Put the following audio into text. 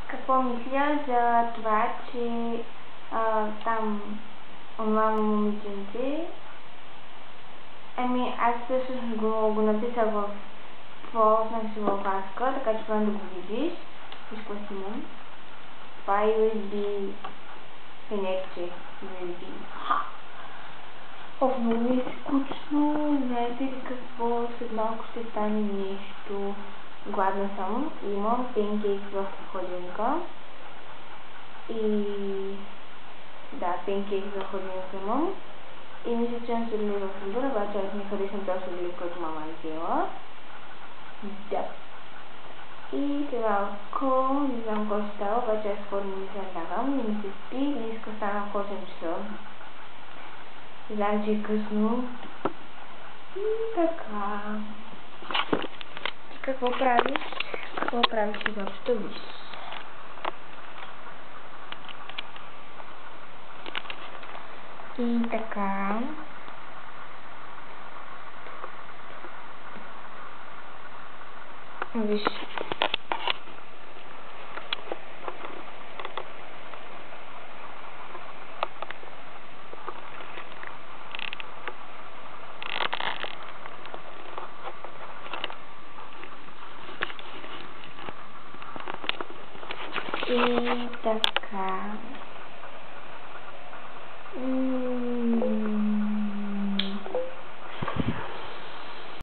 Какво мисля за това, че там онова момиченце, аз всъщност го написах в поснах си във Аска, така че можем да го видиш. Виж какво снимам. Това е USB пенекче. USB. Много ми е скучно. Знаете ли какво? След малко ще стане нещо. Гладна съм. Имам пенкейк в хладилника. Да, пенкейк в хладилника имам. И мисля, че имам сладолед в фризера, обаче аз не харесвам този сладолед, който мама е взела. Да. И сега, ако не знам какво ще става, обаче аз скоро не ми се лягам и ми се спи. Днеска станах 8 часа. Знам, че е късно. И така. Ти какво правиш? Какво правиш изобщо? Виж. И така. Виж. И така.